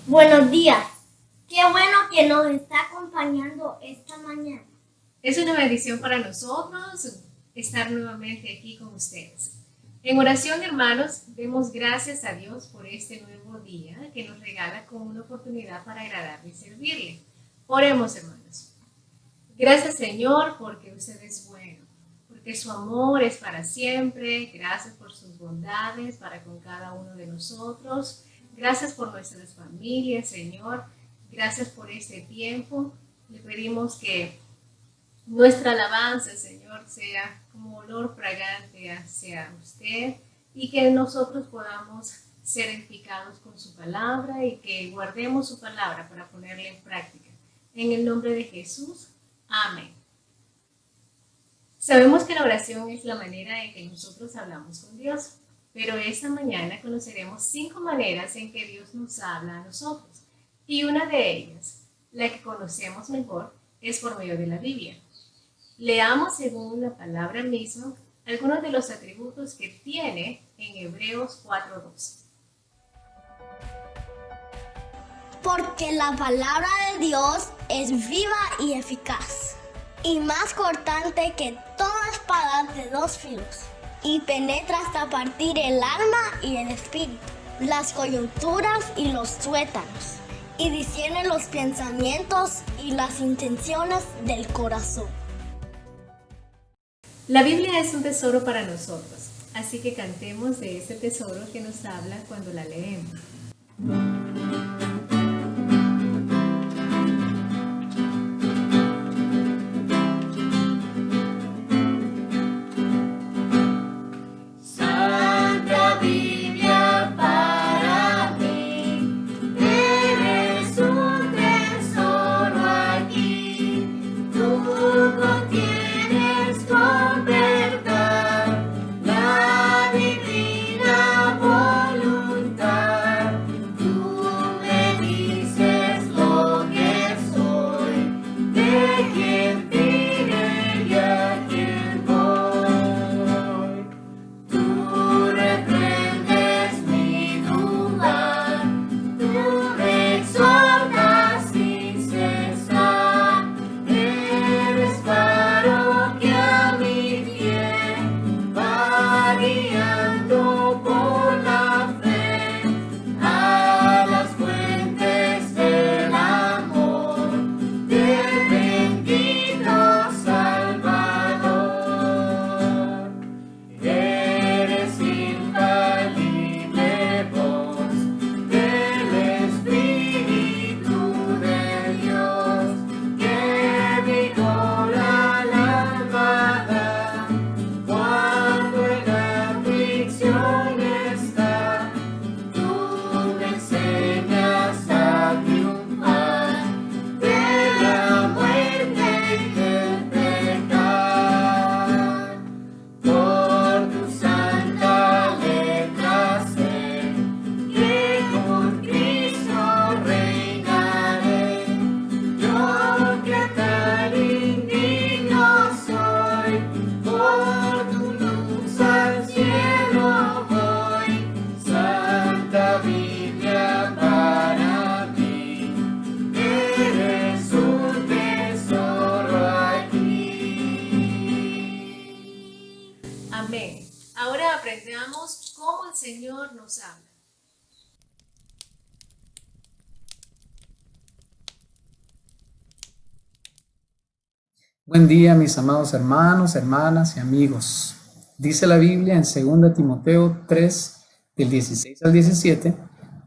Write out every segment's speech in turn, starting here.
Buenos días. Qué bueno que nos está acompañando esta mañana. Es una bendición para nosotros estar nuevamente aquí con ustedes. En oración, hermanos, demos gracias a Dios por este nuevo día que nos regala como una oportunidad para agradarle y servirle. Oremos, hermanos. Gracias, Señor, porque usted es bueno, porque su amor es para siempre. Gracias por sus bondades para con cada uno de nosotros. Gracias por nuestras familias, Señor. Gracias por este tiempo. Le pedimos que nuestra alabanza, Señor, sea como olor fragante hacia usted y que nosotros podamos ser edificados con su palabra y que guardemos su palabra para ponerla en práctica. En el nombre de Jesús, amén. Sabemos que la oración es la manera en que nosotros hablamos con Dios, pero esta mañana conoceremos 5 maneras en que Dios nos habla a nosotros. Y una de ellas, la que conocemos mejor, es por medio de la Biblia. Leamos según la palabra misma algunos de los atributos que tiene en Hebreos 4:12. Porque la palabra de Dios es viva y eficaz, y más cortante que toda espada de 2 filos, y penetra hasta partir el alma y el espíritu, las coyunturas y los tuétanos, y discierne los pensamientos y las intenciones del corazón. La Biblia es un tesoro para nosotros, así que cantemos de ese tesoro que nos habla cuando la leemos. Amén. Ahora aprendamos cómo el Señor nos habla. Buen día, mis amados hermanos, hermanas y amigos. Dice la Biblia en 2 Timoteo 3, del 16 al 17,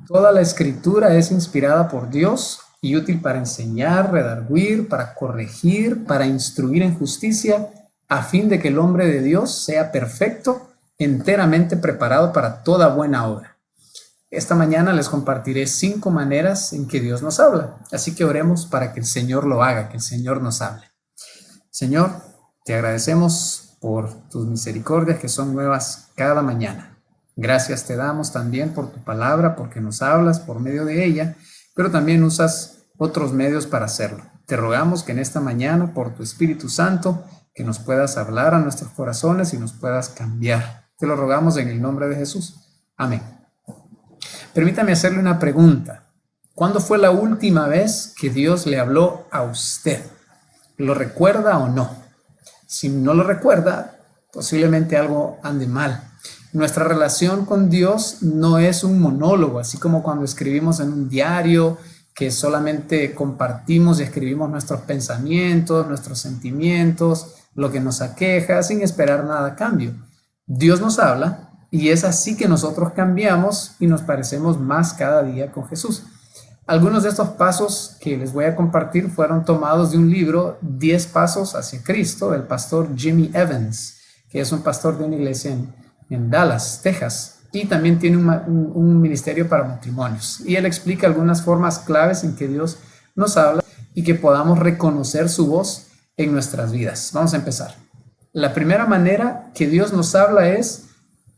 toda la escritura es inspirada por Dios y útil para enseñar, redarguir, para corregir, para instruir en justicia, a fin de que el hombre de Dios sea perfecto, enteramente preparado para toda buena obra. Esta mañana les compartiré 5 maneras en que Dios nos habla, así que oremos para que el Señor lo haga, que el Señor nos hable. Señor, te agradecemos por tus misericordias que son nuevas cada mañana. Gracias te damos también por tu palabra, porque nos hablas por medio de ella, pero también usas otros medios para hacerlo. Te rogamos que en esta mañana, por tu Espíritu Santo, que nos puedas hablar a nuestros corazones y nos puedas cambiar. Te lo rogamos en el nombre de Jesús. Amén. Permítame hacerle una pregunta. ¿Cuándo fue la última vez que Dios le habló a usted? ¿Lo recuerda o no? Si no lo recuerda, posiblemente algo ande mal. Nuestra relación con Dios no es un monólogo, así como cuando escribimos en un diario, que solamente compartimos y escribimos nuestros pensamientos, nuestros sentimientos, lo que nos aqueja, sin esperar nada a cambio. Dios nos habla y es así que nosotros cambiamos y nos parecemos más cada día con Jesús. Algunos de estos pasos que les voy a compartir fueron tomados de un libro, 10 Pasos hacia Cristo, del pastor Jimmy Evans, que es un pastor de una iglesia en Dallas, Texas. Y también tiene un ministerio para matrimonios. Y él explica algunas formas claves en que Dios nos habla y que podamos reconocer su voz en nuestras vidas. Vamos a empezar. La primera manera que Dios nos habla es,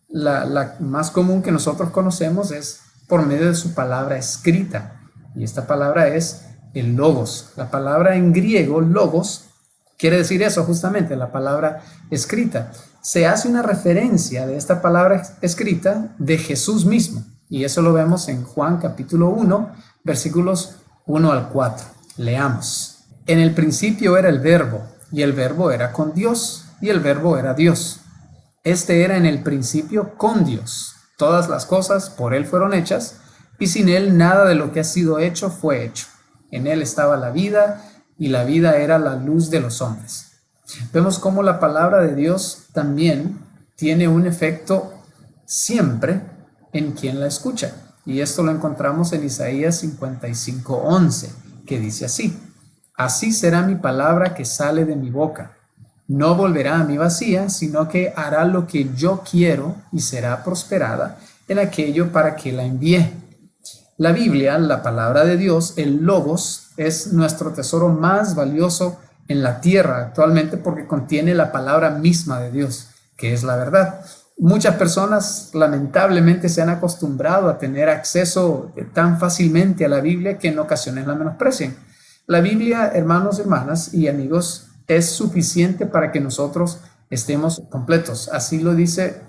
la más común que nosotros conocemos, es por medio de su palabra escrita. Y esta palabra es el logos. La palabra en griego, logos, quiere decir eso justamente, la palabra escrita. Se hace una referencia de esta palabra escrita de Jesús mismo. Y eso lo vemos en Juan capítulo 1, versículos 1 al 4. Leamos. En el principio era el verbo, y el verbo era con Dios, y el verbo era Dios. Este era en el principio con Dios. Todas las cosas por él fueron hechas, y sin él nada de lo que ha sido hecho fue hecho. En él estaba la vida, y la vida era la luz de los hombres. Vemos cómo la palabra de Dios también tiene un efecto siempre en quien la escucha. Y esto lo encontramos en Isaías 55:11, que dice así: Así será mi palabra que sale de mi boca. No volverá a mí vacía, sino que hará lo que yo quiero y será prosperada en aquello para que la envié. La Biblia, la palabra de Dios, el Logos, es nuestro tesoro más valioso en la tierra actualmente porque contiene la palabra misma de Dios, que es la verdad. Muchas personas lamentablemente se han acostumbrado a tener acceso tan fácilmente a la Biblia que en ocasiones la menosprecian. La Biblia, hermanos, hermanas y amigos, es suficiente para que nosotros estemos completos. Así lo dice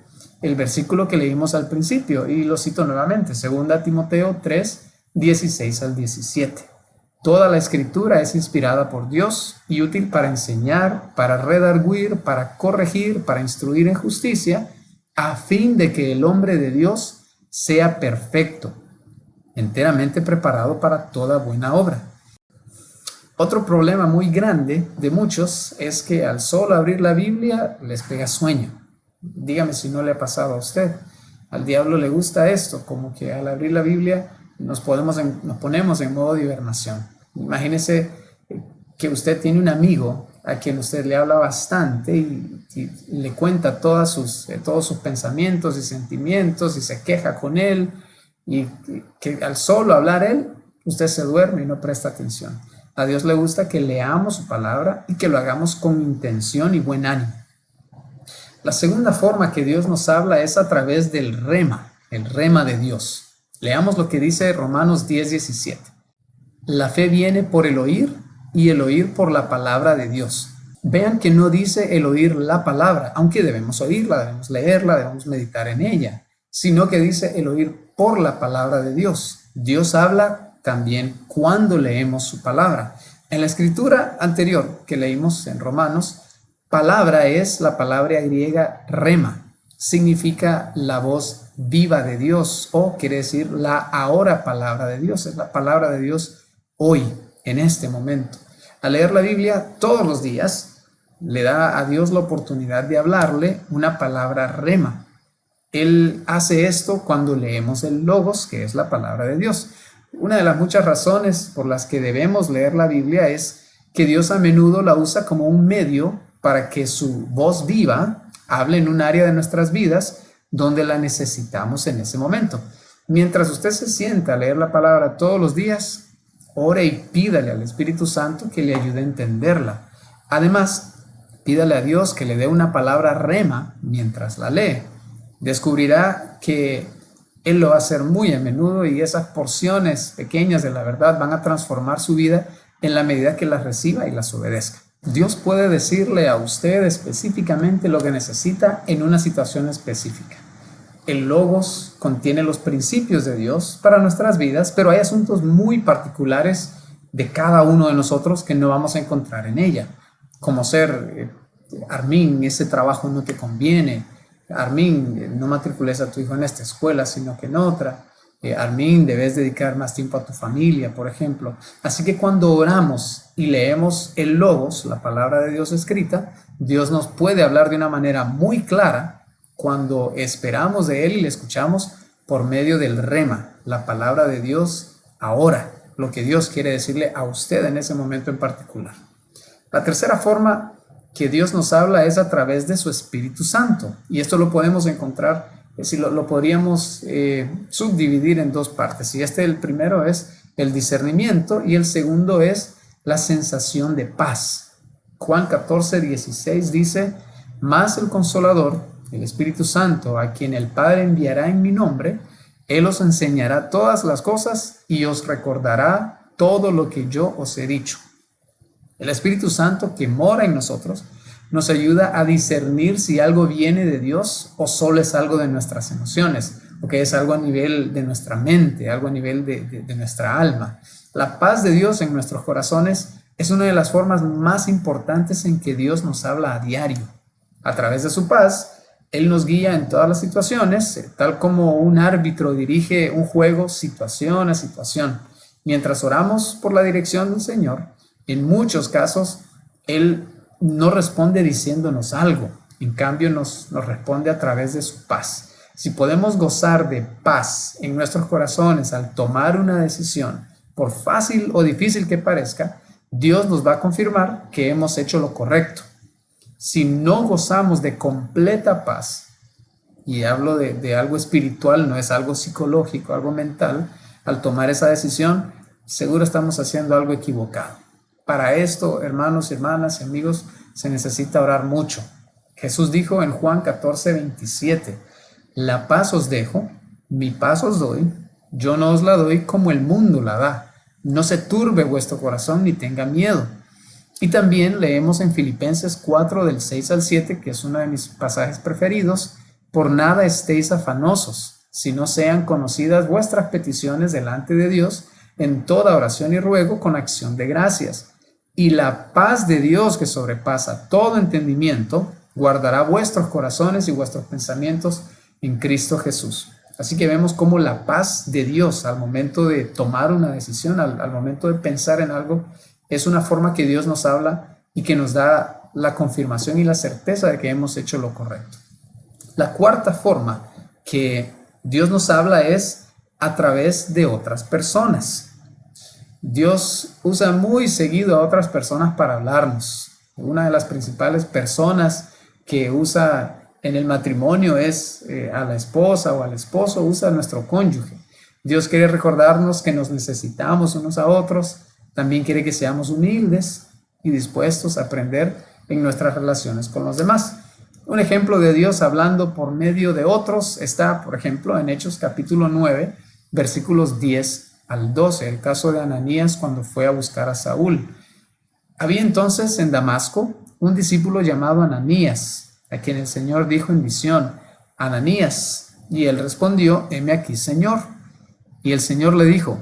el versículo que leímos al principio y lo cito nuevamente, 2 Timoteo 3, 16 al 17. Toda la escritura es inspirada por Dios y útil para enseñar, para redarguir, para corregir, para instruir en justicia, a fin de que el hombre de Dios sea perfecto, enteramente preparado para toda buena obra. Otro problema muy grande de muchos es que al solo abrir la Biblia les pega sueño. Dígame si no le ha pasado a usted. Al diablo le gusta esto, como que al abrir la Biblia nos ponemos en modo de hibernación. Imagínese que usted tiene un amigo a quien usted le habla bastante y le cuenta todos sus pensamientos y sentimientos y se queja con él, y que al solo hablar él, usted se duerme y no presta atención. A Dios le gusta que leamos su palabra y que lo hagamos con intención y buen ánimo. La segunda forma que Dios nos habla es a través del rema, el rema de Dios. Leamos lo que dice Romanos 10:17. La fe viene por el oír y el oír por la palabra de Dios. Vean que no dice el oír la palabra, aunque debemos oírla, debemos leerla, debemos meditar en ella, sino que dice el oír por la palabra de Dios. Dios habla también cuando leemos su palabra. En la escritura anterior que leímos en Romanos, palabra es la palabra griega rema. Significa la voz viva de Dios, o quiere decir la ahora palabra de Dios. Es la palabra de Dios hoy, en este momento. Al leer la Biblia todos los días, le da a Dios la oportunidad de hablarle una palabra rema. Él hace esto cuando leemos el Logos, que es la palabra de Dios. Una de las muchas razones por las que debemos leer la Biblia es que Dios a menudo la usa como un medio para que su voz viva hable en un área de nuestras vidas donde la necesitamos en ese momento. Mientras usted se sienta a leer la palabra todos los días, ore y pídale al Espíritu Santo que le ayude a entenderla. Además, pídale a Dios que le dé una palabra rema mientras la lee. Descubrirá que Él lo va a hacer muy a menudo y esas porciones pequeñas de la verdad van a transformar su vida en la medida que las reciba y las obedezca. Dios puede decirle a usted específicamente lo que necesita en una situación específica. El Logos contiene los principios de Dios para nuestras vidas, pero hay asuntos muy particulares de cada uno de nosotros que no vamos a encontrar en ella, como ser, Armin, ese trabajo no te conviene, Armin, no matricules a tu hijo en esta escuela, sino que en otra, Armin, debes dedicar más tiempo a tu familia, por ejemplo. Así que cuando oramos y leemos el Logos, la palabra de Dios escrita, Dios nos puede hablar de una manera muy clara cuando esperamos de Él y le escuchamos por medio del rema, la palabra de Dios ahora, lo que Dios quiere decirle a usted en ese momento en particular. La tercera forma que Dios nos habla es a través de su Espíritu Santo, y esto lo podemos encontrar, lo podríamos subdividir en dos partes, y el primero es el discernimiento y el segundo es la sensación de paz. Juan 14:16 dice: mas el Consolador, el Espíritu Santo, a quien el Padre enviará en mi nombre, Él os enseñará todas las cosas y os recordará todo lo que yo os he dicho. El Espíritu Santo que mora en nosotros nos ayuda a discernir si algo viene de Dios o solo es algo de nuestras emociones, o que es algo a nivel de nuestra mente, algo a nivel de nuestra alma. La paz de Dios en nuestros corazones es una de las formas más importantes en que Dios nos habla a diario. A través de su paz, Él nos guía en todas las situaciones, tal como un árbitro dirige un juego situación a situación. Mientras oramos por la dirección del Señor, en muchos casos, Él no responde diciéndonos algo. En cambio, nos responde a través de su paz. Si podemos gozar de paz en nuestros corazones al tomar una decisión, por fácil o difícil que parezca, Dios nos va a confirmar que hemos hecho lo correcto. Si no gozamos de completa paz, y hablo de algo espiritual, no es algo psicológico, algo mental, al tomar esa decisión, seguro estamos haciendo algo equivocado. Para esto, hermanos, hermanas y amigos, se necesita orar mucho. Jesús dijo en Juan 14:27, la paz os dejo, mi paz os doy, yo no os la doy como el mundo la da. No se turbe vuestro corazón ni tenga miedo. Y también leemos en Filipenses 4 del 6 al 7, que es uno de mis pasajes preferidos: por nada estéis afanosos, sino sean conocidas vuestras peticiones delante de Dios en toda oración y ruego con acción de gracias. Y la paz de Dios, que sobrepasa todo entendimiento, guardará vuestros corazones y vuestros pensamientos en Cristo Jesús. Así que vemos cómo la paz de Dios al momento de tomar una decisión, al momento de pensar en algo, es una forma que Dios nos habla y que nos da la confirmación y la certeza de que hemos hecho lo correcto. La cuarta forma que Dios nos habla es a través de otras personas. Dios usa muy seguido a otras personas para hablarnos. Una de las principales personas que usa en el matrimonio es a la esposa o al esposo, usa a nuestro cónyuge. Dios quiere recordarnos que nos necesitamos unos a otros. También quiere que seamos humildes y dispuestos a aprender en nuestras relaciones con los demás. Un ejemplo de Dios hablando por medio de otros está, por ejemplo, en Hechos capítulo 9, versículos 10 al 12, el caso de Ananías cuando fue a buscar a Saúl. Había entonces en Damasco un discípulo llamado Ananías, a quien el Señor dijo en visión: Ananías. Y él respondió: heme aquí, Señor. Y el Señor le dijo: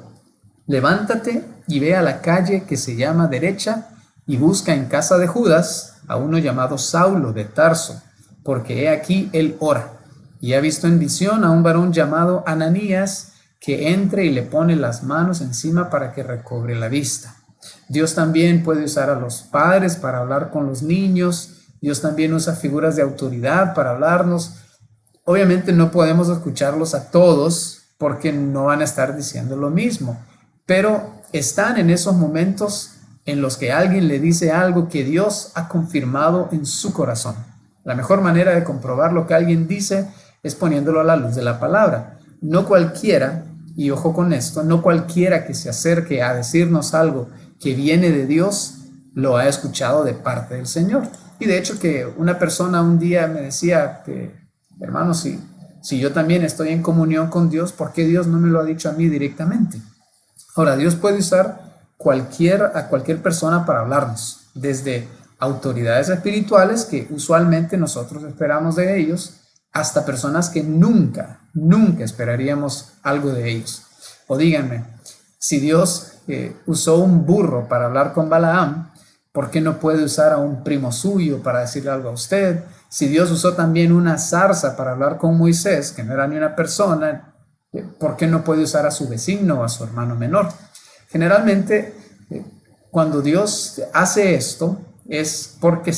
levántate y ve a la calle que se llama Derecha y busca en casa de Judas a uno llamado Saulo de Tarso, porque he aquí él ora, y ha visto en visión a un varón llamado Ananías, que entre y le pone las manos encima para que recobre la vista. Dios también puede usar a los padres para hablar con los niños. Dios también usa figuras de autoridad para hablarnos. Obviamente no podemos escucharlos a todos porque no van a estar diciendo lo mismo, pero están en esos momentos en los que alguien le dice algo que Dios ha confirmado en su corazón. La mejor manera de comprobar lo que alguien dice es poniéndolo a la luz de la palabra. No cualquiera, y ojo con esto, no cualquiera que se acerque a decirnos algo que viene de Dios lo ha escuchado de parte del Señor. Y de hecho que una persona un día me decía que, hermano, si yo también estoy en comunión con Dios, ¿por qué Dios no me lo ha dicho a mí directamente? Ahora, Dios puede usar a cualquier persona para hablarnos, desde autoridades espirituales que usualmente nosotros esperamos de ellos, hasta personas que nunca, nunca esperaríamos algo de ellos. O díganme, si Dios usó un burro para hablar con Balaam, ¿por qué no puede usar a un primo suyo para decirle algo a usted? Si Dios usó también una zarza para hablar con Moisés, que no era ni una persona, ¿por qué no puede usar a su vecino o a su hermano menor? Generalmente, cuando Dios hace esto, es porque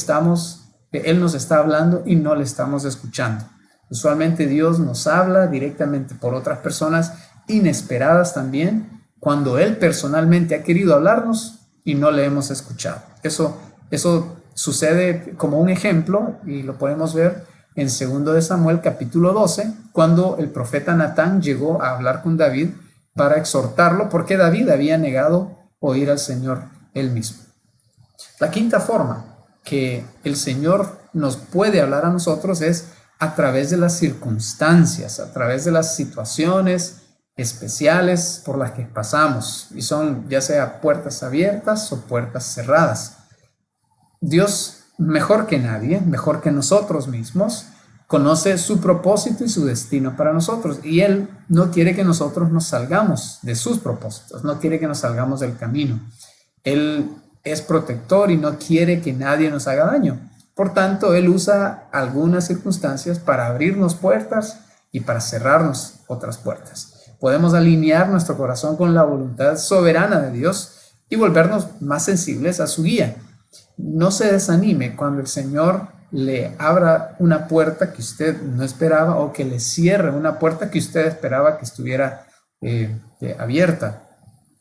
Él nos está hablando y no le estamos escuchando. Usualmente Dios nos habla directamente por otras personas inesperadas también, cuando Él personalmente ha querido hablarnos y no le hemos escuchado. Eso sucede como un ejemplo, y lo podemos ver en 2 de Samuel capítulo 12, cuando el profeta Natán llegó a hablar con David para exhortarlo, porque David había negado oír al Señor él mismo. La quinta forma que el Señor nos puede hablar a nosotros es a través de las circunstancias, a través de las situaciones especiales por las que pasamos, y son ya sea puertas abiertas o puertas cerradas. Dios, mejor que nadie, mejor que nosotros mismos, conoce su propósito y su destino para nosotros, y Él no quiere que nosotros nos salgamos de sus propósitos, no quiere que nos salgamos del camino. Él es protector y no quiere que nadie nos haga daño. Por tanto, Él usa algunas circunstancias para abrirnos puertas y para cerrarnos otras puertas. Podemos alinear nuestro corazón con la voluntad soberana de Dios y volvernos más sensibles a su guía. No se desanime cuando el Señor le abra una puerta que usted no esperaba, o que le cierre una puerta que usted esperaba que estuviera abierta.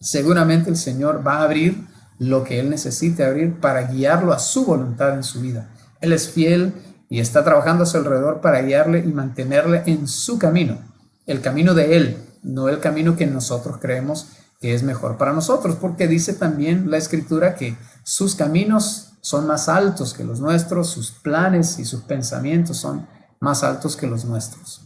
Seguramente el Señor va a abrir lo que Él necesite abrir para guiarlo a su voluntad en su vida. Él es fiel y está trabajando a su alrededor para guiarle y mantenerle en su camino, el camino de Él, no el camino que nosotros creemos que es mejor para nosotros, porque dice también la Escritura que sus caminos son más altos que los nuestros, sus planes y sus pensamientos son más altos que los nuestros.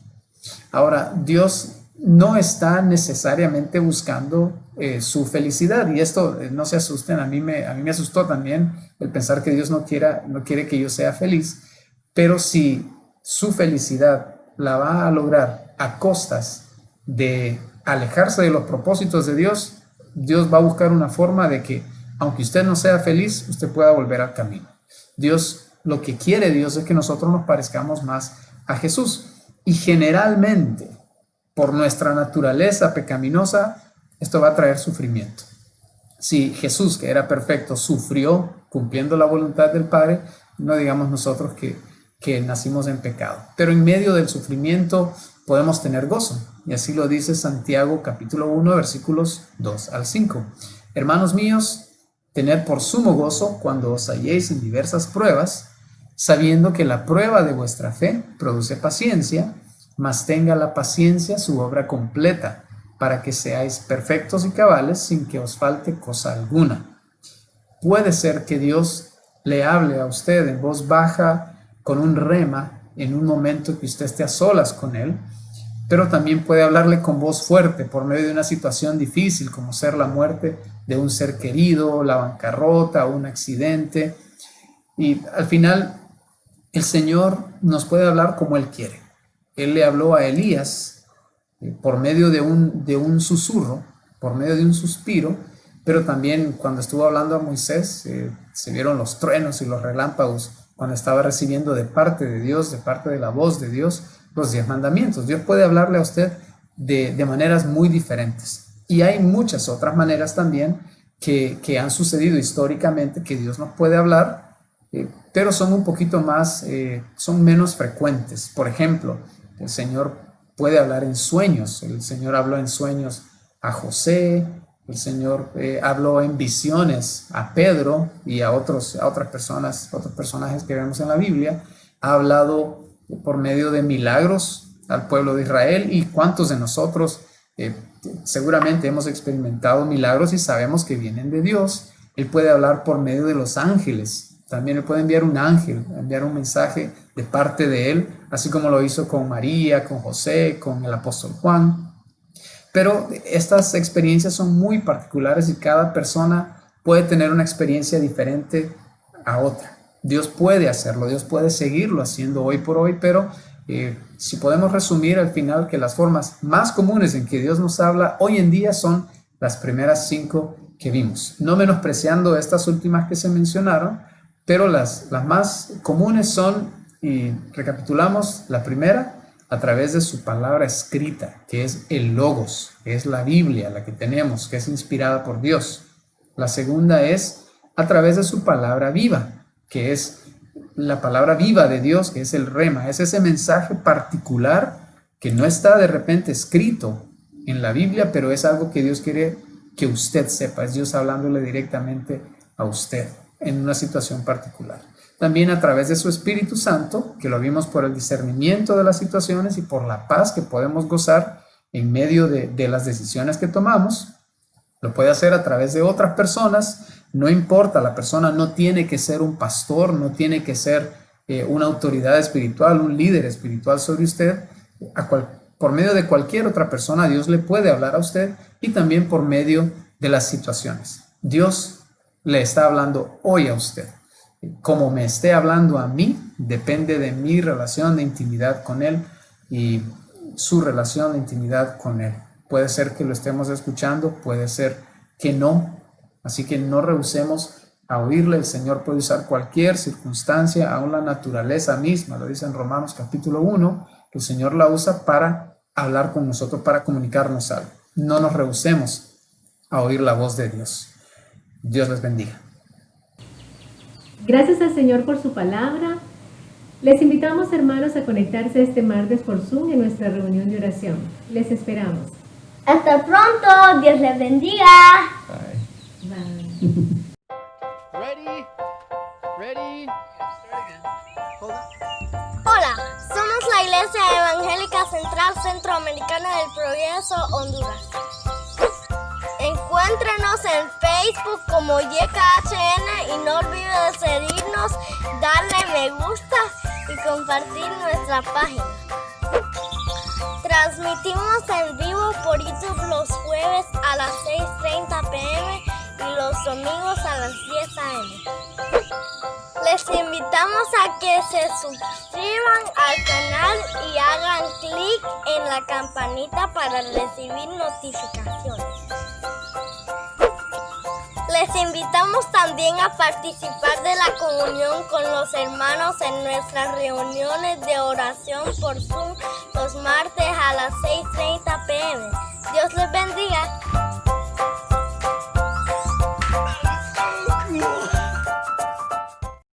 Ahora, Dios no está necesariamente buscando su felicidad, y esto no se asusten, a mí me asustó también el pensar que Dios no quiere que yo sea feliz, pero si su felicidad la va a lograr a costas de alejarse de los propósitos de Dios, Dios va a buscar una forma de que, aunque usted no sea feliz, usted pueda volver al camino. Lo que quiere Dios es que nosotros nos parezcamos más a Jesús, y generalmente, por nuestra naturaleza pecaminosa, esto va a traer sufrimiento. Si Jesús, que era perfecto, sufrió cumpliendo la voluntad del Padre, no digamos nosotros que nacimos en pecado. Pero en medio del sufrimiento podemos tener gozo, y así lo dice Santiago capítulo 1, versículos 2 al 5. Hermanos míos, tened por sumo gozo cuando os halléis en diversas pruebas, sabiendo que la prueba de vuestra fe produce paciencia, mas tenga la paciencia su obra completa, para que seáis perfectos y cabales sin que os falte cosa alguna. Puede ser que Dios le hable a usted en voz baja, con un rema, en un momento que usted esté a solas con Él, pero también puede hablarle con voz fuerte por medio de una situación difícil, como ser la muerte de un ser querido, la bancarrota o un accidente. Y al final, el Señor nos puede hablar como Él quiere. Él le habló a Elías por medio de un susurro, por medio de un suspiro, pero también cuando estuvo hablando a Moisés, se vieron los truenos y los relámpagos cuando estaba recibiendo de parte de Dios, de parte de la voz de Dios, los 10 mandamientos. Dios puede hablarle a usted de maneras muy diferentes. Y hay muchas otras maneras también que han sucedido históricamente que Dios nos puede hablar, pero son un poquito más, son menos frecuentes. Por ejemplo, el Señor puede hablar en sueños. El Señor habló en sueños a José, el Señor habló en visiones a Pedro y a otras personas, otros personajes que vemos en la Biblia. Ha hablado por medio de milagros al pueblo de Israel, y cuántos de nosotros seguramente hemos experimentado milagros y sabemos que vienen de Dios. Él puede hablar por medio de los ángeles. También Él puede enviar un ángel, enviar un mensaje de parte de Él, así como lo hizo con María, con José, con el apóstol Juan. Pero estas experiencias son muy particulares y cada persona puede tener una experiencia diferente a otra. Dios puede hacerlo, Dios puede seguirlo haciendo hoy por hoy, pero Si podemos resumir al final que las formas más comunes en que Dios nos habla hoy en día son las primeras 5 que vimos, no menospreciando estas últimas que se mencionaron, pero las más comunes son, y recapitulamos, la primera, a través de su palabra escrita, que es el Logos, que es la Biblia, la que tenemos, que es inspirada por Dios. La segunda es a través de su palabra viva, que es la palabra viva de Dios, que es el rema, es ese mensaje particular que no está de repente escrito en la Biblia, pero es algo que Dios quiere que usted sepa, es Dios hablándole directamente a usted en una situación particular. También a través de su Espíritu Santo, que lo vimos por el discernimiento de las situaciones y por la paz que podemos gozar en medio de las decisiones que tomamos. Lo puede hacer a través de otras personas, no importa, la persona no tiene que ser un pastor, no tiene que ser una autoridad espiritual, un líder espiritual sobre usted. Por medio de cualquier otra persona, Dios le puede hablar a usted y también por medio de las situaciones. Dios le está hablando hoy a usted. Como me esté hablando a mí, depende de mi relación de intimidad con Él y su relación de intimidad con Él. Puede ser que lo estemos escuchando, puede ser que no. Así que no rehusemos a oírle. El Señor puede usar cualquier circunstancia, aún la naturaleza misma, lo dice en Romanos capítulo 1, que el Señor la usa para hablar con nosotros, para comunicarnos algo. No nos rehusemos a oír la voz de Dios. Dios les bendiga. Gracias al Señor por su palabra. Les invitamos, hermanos, a conectarse este martes por Zoom en nuestra reunión de oración. Les esperamos. Hasta pronto, Dios les bendiga. Bye. Ready? Hola, somos la Iglesia Evangélica Central Centroamericana del Progreso, Honduras. Encuéntrenos en Facebook como YKHN y no olvide de seguirnos, darle me gusta y compartir nuestra página. Transmitimos en vivo por YouTube los jueves a las 6:30 p.m. y los domingos a las 10 a.m. Les invitamos a que se suscriban al canal y hagan clic en la campanita para recibir notificaciones. Les invitamos también a participar de la comunión con los hermanos en nuestras reuniones de oración por Zoom los martes a las 6:30 p.m. Dios les bendiga.